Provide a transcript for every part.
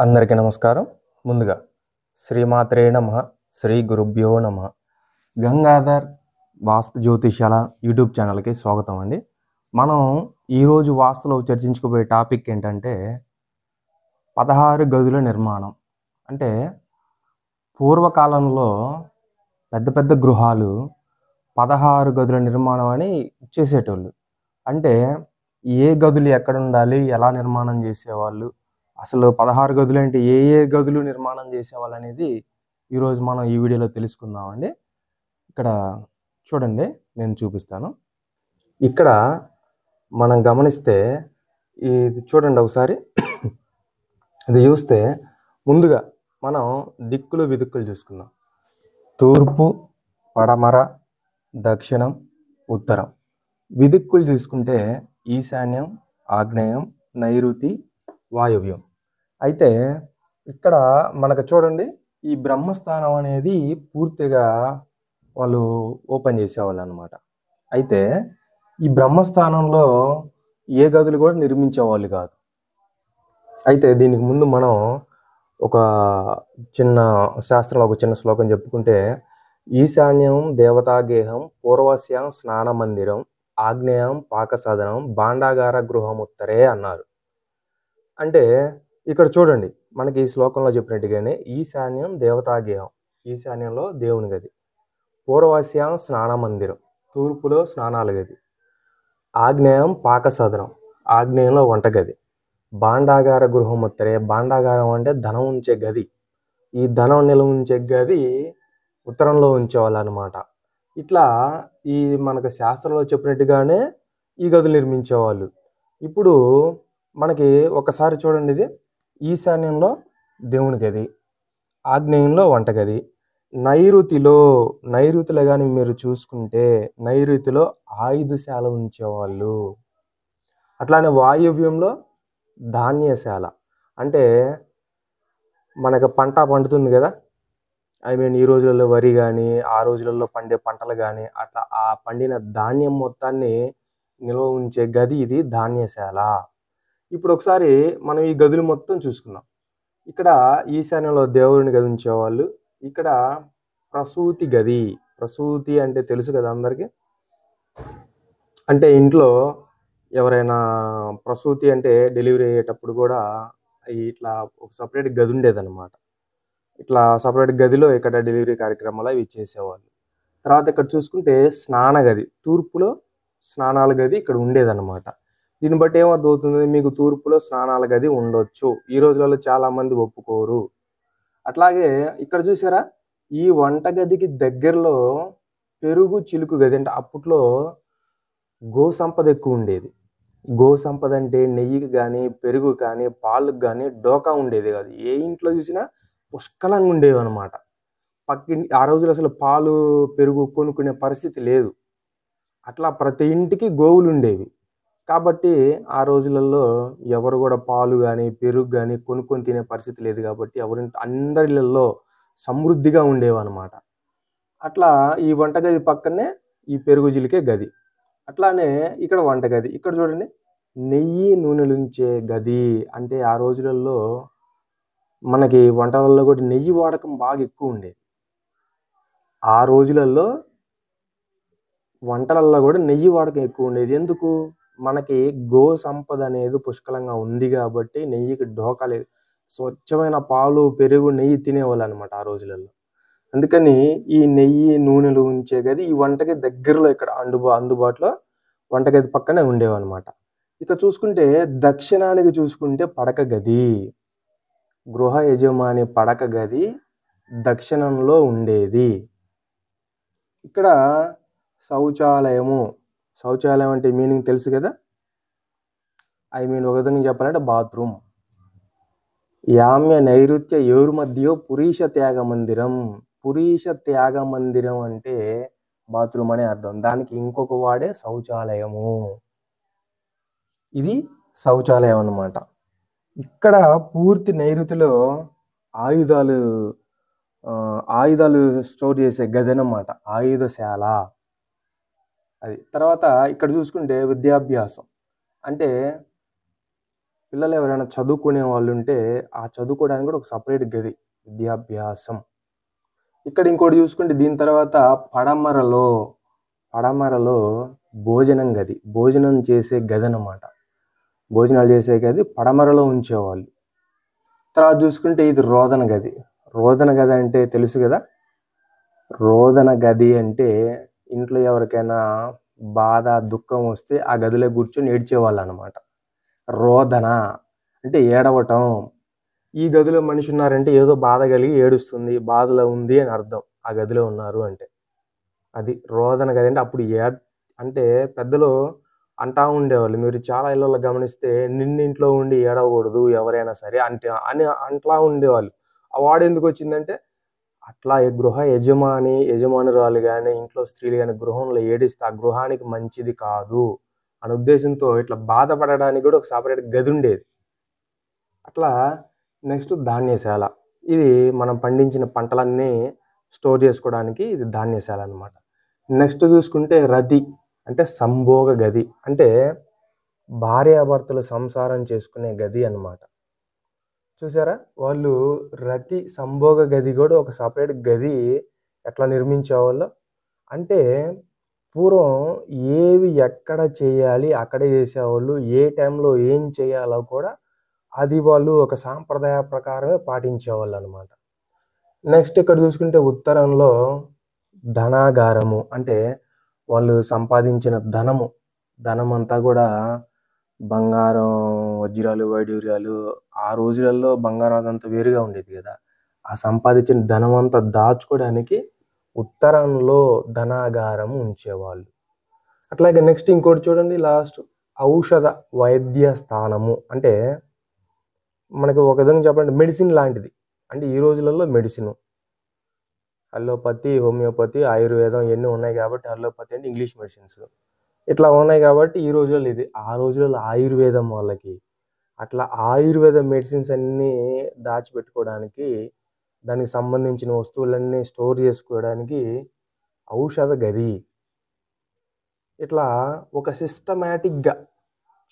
అందరికీ నమస్కారం. ముందుగా శ్రీమాత్రే నమః, శ్రీ గురుభ్యో నమః. గంగాధర్ వాస్తు జ్యోతిష్యాల యూట్యూబ్ ఛానల్కి స్వాగతం అండి. మనం ఈరోజు వాస్తులో చర్చించుకోబోయే టాపిక్ ఏంటంటే 16 గదుల నిర్మాణం. అంటే పూర్వకాలంలో పెద్ద పెద్ద గృహాలు 16 గదుల నిర్మాణం అని చేసేటోళ్ళు. అంటే ఏ గదులు ఎక్కడ ఉండాలి, ఎలా నిర్మాణం చేసేవాళ్ళు, అసలు 16 గదులు అంటే ఏ గదులు నిర్మాణం చేసేవాళ్ళు అనేది ఈరోజు మనం ఈ వీడియోలో తెలుసుకుందామండి. ఇక్కడ చూడండి, నేను చూపిస్తాను. ఇక్కడ మనం గమనిస్తే ఇది చూడండి ఒకసారి. ఇది చూస్తే ముందుగా మనం దిక్కులు విదిక్కులు చూసుకుందాం. తూర్పు, పడమర, దక్షిణం, ఉత్తరం. విదిక్కులు తీసుకుంటే ఈశాన్యం, ఆగ్నేయం, నైరుతి, వాయువ్యం. అయితే ఇక్కడ మనకు చూడండి, ఈ బ్రహ్మస్థానం అనేది పూర్తిగా వాళ్ళు ఓపెన్ చేసేవాళ్ళు అనమాట. అయితే ఈ బ్రహ్మస్థానంలో ఏ గదులు కూడా నిర్మించేవాళ్ళు కాదు. అయితే దీనికి ముందు మనం ఒక చిన్న శాస్త్రంలో ఒక చిన్న శ్లోకం చెప్పుకుంటే, ఈశాన్యం దేవతాగేహం, పూర్వస్యం స్నాన మందిరం, ఆగ్నేయం పాకసాధనం, భాండాగార గృహం ఉత్తరే అన్నారు. అంటే ఇక్కడ చూడండి, మనకి ఈ శ్లోకంలో చెప్పినట్టుగానే ఈశాన్యం దేవతాగేహం, ఈశాన్యంలో దేవుని గది, పూర్వస్యం స్నాన మందిరం, తూర్పులో స్నానాల గది, ఆగ్నేయం పాకసాధనం, ఆగ్నేయంలో వంటగది, భాండాగార గృహం ఉత్తరే, భాండాగారం అంటే ధనం ఉంచే గది, ఈ ధనం నిల్వ ఉంచే గది ఉత్తరంలో ఉంచేవాళ్ళు అనమాట. ఇట్లా ఈ మనకు శాస్త్రంలో చెప్పినట్టుగానే ఈ గదులు నిర్మించేవాళ్ళు. ఇప్పుడు మనకి ఒకసారి చూడండి, ఇది ఈశాన్యంలో దేవుని గది, ఆగ్నేయంలో వంటగది, నైరుతిలో కానీ మీరు చూసుకుంటే నైరుతిలో ఆయుధశాల ఉంచేవాళ్ళు. అట్లానే వాయువ్యంలో ధాన్యశాల, అంటే మనకు పంట పండుతుంది కదా, ఈ రోజులలో వరి కానీ ఆ రోజులలో పండే పంటలు కానీ అట్లా ఆ పండిన ధాన్యం మొత్తాన్ని నిల్వ ఉంచే గది ఇది ధాన్యశాల. ఇప్పుడు ఒకసారి మనం ఈ గదులు మొత్తం చూసుకుందాం. ఇక్కడ ఈశాన్యంలో దేవుని గది ఉంచేవాళ్ళు. ఇక్కడ ప్రసూతి గది, ప్రసూతి అంటే తెలుసు కదా అందరికీ. అంటే ఇంట్లో ఎవరైనా ప్రసూతి అంటే డెలివరీ అయ్యేటప్పుడు కూడా ఇట్లా ఒక సపరేట్ గది ఉండేదన్నమాట. ఇట్లా సపరేట్ గదిలో ఇక్కడ డెలివరీ కార్యక్రమాలు అవి చేసేవాళ్ళు. తర్వాత ఇక్కడ చూసుకుంటే స్నాన గది, తూర్పులో స్నానాల గది ఇక్కడ ఉండేదన్నమాట. దీన్ని బట్టి ఏమర్థమవుతుంది, మీకు తూర్పులో స్నానాల గది ఉండొచ్చు. ఈ రోజులలో చాలామంది ఒప్పుకోరు. అట్లాగే ఇక్కడ చూసారా, ఈ వంటగదికి దగ్గరలో పెరుగు చిలుకు గది, అంటే అప్పట్లో గో సంపద ఎక్కువ ఉండేది. గో సంపద అంటే నెయ్యికి కానీ పెరుగు కానీ పాలకు కానీ డోకా ఉండేది కాదు. ఏ ఇంట్లో చూసినా పుష్కలంగా ఉండేవి అనమాట. ఆ రోజులు అసలు పాలు పెరుగు కొనుక్కునే పరిస్థితి లేదు. అట్లా ప్రతి ఇంటికి గోవులు ఉండేవి. కాబట్టి ఆ రోజులలో ఎవరు కూడా పాలు కానీ పెరుగు కానీ కొనుక్కొని తినే పరిస్థితి లేదు. కాబట్టి అందరిలో సమృద్ధిగా ఉండేవన్నమాట. అట్లా ఈ వంటగది పక్కనే ఈ పెరుగు జిలికే గది. అట్లానే ఇక్కడ వంటగది, ఇక్కడ చూడండి నెయ్యి నూనెలుంచే గది. అంటే ఆ రోజులలో మనకి వంటలలో కూడా నెయ్యి వాడకం బాగా ఎక్కువ ఉండేది. ఆ రోజులలో వంటలలో కూడా నెయ్యి వాడకం ఎక్కువ ఉండేది. ఎందుకు, మనకి గో సంపద అనేది పుష్కలంగా ఉంది కాబట్టి నెయ్యికి ఢోకా లేదు. స్వచ్ఛమైన పాలు పెరుగు నెయ్యి తినేవాళ్ళు అనమాట ఆ రోజులలో. అందుకని ఈ నెయ్యి నూనెలు ఉంచే గది ఈ వంటగది దగ్గరలో ఇక్కడ అందుబాటులో వంటగది పక్కనే ఉండేవన్నమాట. ఇక చూసుకుంటే దక్షిణానికి చూసుకుంటే పడక గది, గృహ యజమాని పడక గది దక్షిణంలో ఉండేది. ఇక్కడ శౌచాలయం అంటే మీనింగ్ తెలుసు కదా, ఒక విధంగా చెప్పాలంటే బాత్రూమ్. యామ్య నైరుత్య ఎవరి మధ్యో పురీష త్యాగ మందిరం. పురీష త్యాగ మందిరం అంటే బాత్రూమ్ అనే అర్థం. దానికి ఇంకొక వాడే శౌచాలయము. ఇది శౌచాలయం అన్నమాట. ఇక్కడ పూర్తి నైరుతిలో ఆయుధాలు స్టోర్ చేసే గది అన్నమాట, ఆయుధశాల అది. తర్వాత ఇక్కడ చూసుకుంటే విద్యాభ్యాసం, అంటే పిల్లలు ఎవరైనా చదువుకునే వాళ్ళుంటే, ఆ చదువుకోవడానికి కూడా ఒక సెపరేట్ గది. విద్యాభ్యాసం. ఇక్కడ ఇంకోటి చూసుకుంటే దీని తర్వాత పడమరలో, పడమరలో భోజనం గది. భోజనం చేసే గదనమాట. భోజనాలు చేసే గది పడమరలో ఉంచేవాళ్ళు. తర్వాత చూసుకుంటే ఇది రోదన గది. రోదన గది అంటే తెలుసు గదా! రోదన గది అంటే ఇంట్లో ఎవరికైనా బాధ, దుఃఖం వస్తే ఆ గదిలో కూర్చొని ఏడ్చేవాళ్ళనమాట. రోదన అంటే ఏడవటం. ఈ గదిలో మనిషి ఉన్నారంటే ఏదో బాధ కలిగి ఏడుస్తుంది, బాధలో ఉంది అని అర్థం. ఆ గదిలో ఉన్నారు అంటే. అది రోదన గది అంటే అప్పుడు అంటే పెద్దలు అంటా ఉండేవాళ్ళు. మీరు చాలా ఇళ్లల్లో గమనిస్తే నిన్నింట్లో ఉండి ఏడవకూడదు ఎవరైనా సరే అని అంట్లా ఉండేవాళ్ళు. ఆ వాడెందుకొచ్చిందంటే అట్లా గృహ యజమానురాలు గాని, ఇంట్లో స్త్రీలు గాని గృహంలో ఏడిస్తే ఆ గృహానికి మంచిది కాదు అనే ఉద్దేశంతో ఇట్లా బాధపడడానికి గూడా ఒక సెపరేట్ గదుండేది. అట్లా నెక్స్ట్ ధాన్యశాల. ఇది మనం పండించిన పంటలన్నీ స్టోర్ చేసుకోవడానికి ఇది ధాన్యశాల అన్నమాట. నెక్స్ట్ చూసుకుంటే రతి అంటే సంభోగ గది. అంటే భార్యాభర్తలు సంసారం చేసుకునే గది అన్నమాట. చూసారా? వాళ్ళు రతి సంభోగ గది గూడా ఒక సెపరేట్ గది ఎట్లా నిర్మించేవాళ్ళో. అంటే పూర్వం ఏవి ఎక్కడ చేయాలి అక్కడే చేసేవాళ్ళు. ఏ టైంలో ఏం చేయాలో కూడా అది వాళ్ళు ఒక సాంప్రదాయ ప్రకారమే పాటించేవాళ్ళనమాట. నెక్స్ట్ ఇక్కడ చూసుకుంటే ఉత్తరంలో ధనాగారము. అంటే వాళ్ళు సంపాదించిన ధనమంతా గూడా బంగారం, వజ్రాలు, వైడూర్యాలు ఆ రోజులలో బంగారం అదంతా వేరుగా ఉండేది గదా! ఆ సంపాదించిన ధనమంతా దాచుకోవడానికి ఉత్తరంలో ధనాగారం ఉంచేవాళ్ళు. అట్లాగే నెక్స్ట్ ఇంకోటి చూడండి లాస్ట్ ఔషధ వైద్య స్థానము. అంటే మనకి ఒక విధంగా చెప్పాలంటే మెడిసిన్ లాంటిది. అంటే ఈ రోజులలో మెడిసిను. అల్లోపతి, హోమియోపతి, ఆయుర్వేదం ఇయన్నీ ఉన్నాయి గాబట్టి అల్లోపతి అంటే ఇంగ్లీష్ మెడిసిన్స్. ఇట్లా ఉన్నాయి గాబట్టి ఈ రోజుల్లో ఇది. ఆ రోజుల్లో ఆయుర్వేదం వాళ్ళకి. అట్లా ఆయుర్వేద మెడిసిన్స్ అన్నీ దాచిపెట్టుకోవడానికి, దానికి సంబంధించిన వస్తువులన్నీ స్టోర్ చేసుకోవడానికి ఔషధ గది. ఇట్లా ఒక సిస్టమాటిక్‌గా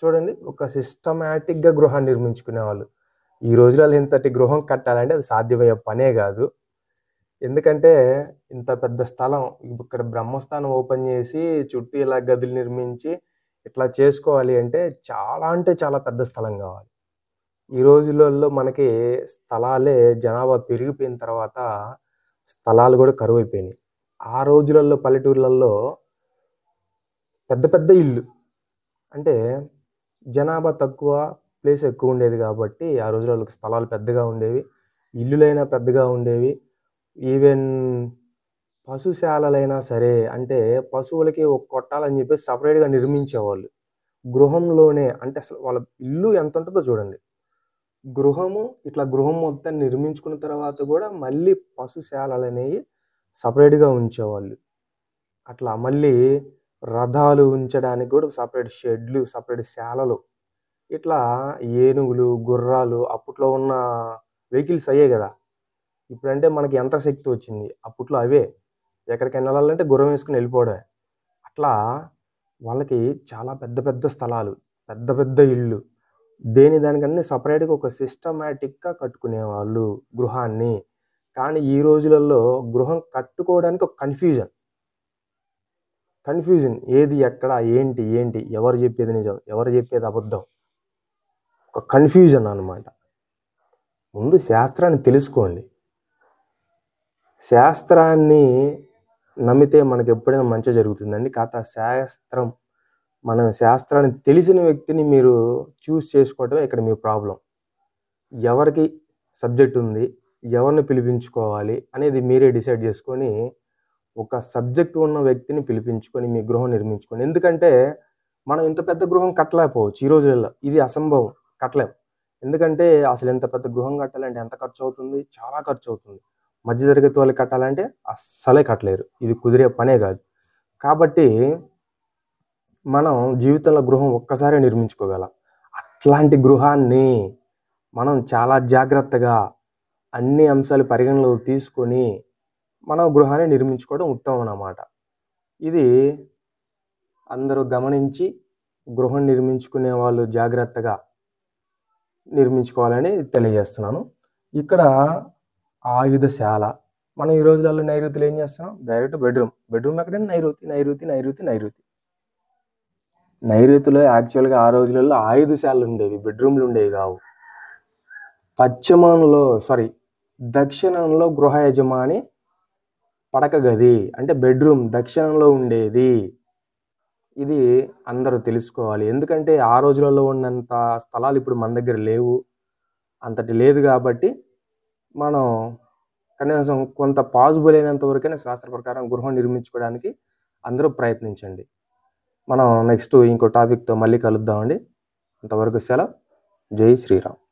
చూడండి. ఒక సిస్టమాటిక్‌గా గృహాన్ని నిర్మించుకునేవాళ్ళు. ఈ రోజులలో ఇంతటి గృహం కట్టాలంటే అది సాధ్యమయ్యే పనే గాదు. ఎందుకంటే ఇంత పెద్ద స్థలం ఇక్కడ బ్రహ్మస్థానం ఓపెన్ జేసి చుట్టూ ఇలా గదులు నిర్మించి ఇట్లా చేసుకోవాలి అంటే చాలా పెద్ద స్థలం గావాలి. ఈ రోజులలో మనకి స్థలాలే జనాభా పెరిగిపోయిన తర్వాత స్థలాలు గూడా కరువైపోయినాయి. ఆ రోజులలో పల్లెటూర్లలో పెద్ద పెద్ద ఇల్లు. అంటే జనాభా తక్కువ, ప్లేస్ ఎక్కువుండేది గాబట్టి ఆ రోజులలో స్థలాలు పెద్దగా ఉండేవి. ఇల్లులైనా పెద్దగా ఉండేవి. ఈవెన్ పశుశాలలైనా సరే అంటే పశువులకి ఒక కొట్టాలని జెప్పేసి సెపరేట్‌గా నిర్మించేవాళ్ళు. గృహంలోనే అంటే అసలు వాళ్ళ ఇల్లు ఎంతుంటదో చూడండి. గృహం మొత్తాన్ని నిర్మించుకున్న తర్వాత గూడా మళ్ళీ పశుశాలలనేయి సెపరేట్‌గా ఉంచేవాళ్ళు. అట్లా మళ్ళీ రథాలు ఉంచడానికి గూడా సెపరేట్ షెడ్‌లు, సెపరేట్ శాలలు. ఇట్లా ఏనుగులు, గుర్రాలు అప్పట్లో ఉన్న వెహికల్స్ అయ్యే గదా! ఇప్పుడంటే మనకి యంత్రశక్తి వచ్చింది. అప్పట్లో అవే. ఎక్కడికైనా ఎళ్ళాలంటే గుర్రం వేసుకొని ఎళ్ళిపోవడమే. అట్లా వాళ్ళకి చాలా పెద్ద పెద్ద స్థలాలు, పెద్ద పెద్ద ఇళ్ళు. దానికన్నీ సెపరేట్‌గా ఒక సిస్టమాటిక్‌గా కట్టుకునేవాళ్ళు గృహాన్ని. కానీ ఈ రోజులలో గృహం కట్టుకోవడానికి ఒక కన్‌ఫ్యూజన్. ఏది ఎక్కడ? ఏంటి? ఎవరు జెప్పేది నిజం? ఎవరు జెప్పేది అబద్ధం? ఒక కన్‌ఫ్యూజన్ అన్నమాట. ముందు శాస్త్రాన్ని తెలుసుకోండి. శాస్త్రాన్ని నమ్మితే మనకెప్పుడైనా మంచే జరుగుతుందండి. మన శాస్త్రాన్ని తెలిసిన వ్యక్తిని మీరు చూజ్ చేసుకోవటమే ఇక్కడ మీ ప్రాబ్లమ్. ఎవరికి సబ్జెక్ట్ ఉంది? ఎవరిని పిలిపించుకోవాలి? అనేది మీరే డిసైడ్ జేసుకొని, ఒక సబ్జెక్ట్ ఉన్న వ్యక్తిని పిలిపించుకొని మీ గృహం నిర్మించుకోండి. ఎందుకంటే, మనం ఇంత పెద్ద గృహం కట్టలేకపోవచ్చు ఈ రోజులలో. ఇది అసంభవం. కట్టలేం. ఎందుకంటే, అసలు ఇంత పెద్ద గృహం కట్టాలంటే ఎంత ఖర్చవుతుంది? చాలా ఖర్చవుతుంది. మధ్య తరగతి వాళ్ళు కట్టాలంటే అస్సలే కట్టలేరు. ఇది కుదిరే పనే గాదు. కాబట్టి మనం జీవితంలో గృహం ఒక్కసారే నిర్మించుకోగలం. అట్లాంటి గృహాన్ని మనం చాలా జాగ్రత్తగా అన్ని అంశాలు పరిగణలోకి తీసుకొని, మనం గృహాన్ని నిర్మించుకోవడం ఉత్తమం అన్నమాట. ఇది అందరూ గమనించి గృహం నిర్మించుకునే వాళ్ళు జాగ్రత్తగా నిర్మించుకోవాలని తెలియజేస్తున్నాను. ఇక్కడ ఆయుధశాల. మనం ఈ రోజులలో నైరుతిలో ఏం చేస్తాం? డైరెక్ట్ బెడ్రూమ్ ఎక్కడండి? నైరుతి. నైరుతిలో యాక్చువల్గా ఆ రోజులలో ఆయుధశాలలు ఉండేవి, బెడ్రూమ్లు ఉండేవి కావు. దక్షిణంలో గృహ యజమాని పడక గది అంటే బెడ్రూమ్ దక్షిణంలో ఉండేది. ఇది అందరూ తెలుసుకోవాలి. ఎందుకంటే ఆ రోజులలో ఉన్నంత స్థలాలు ఇప్పుడు మన దగ్గర లేవు, అంతటి లేదు కాబట్టి మనం కనీసం కొంత పాజిబుల్ అయినంత వరకైనా శాస్త్ర ప్రకారం గృహం నిర్మించుకోవడానికి అందరూ ప్రయత్నించండి. మనం నెక్స్ట్ ఇంకో టాపిక్తో మళ్ళీ కలుద్దామండి. అంతవరకు సెలవు. జై శ్రీరామ్.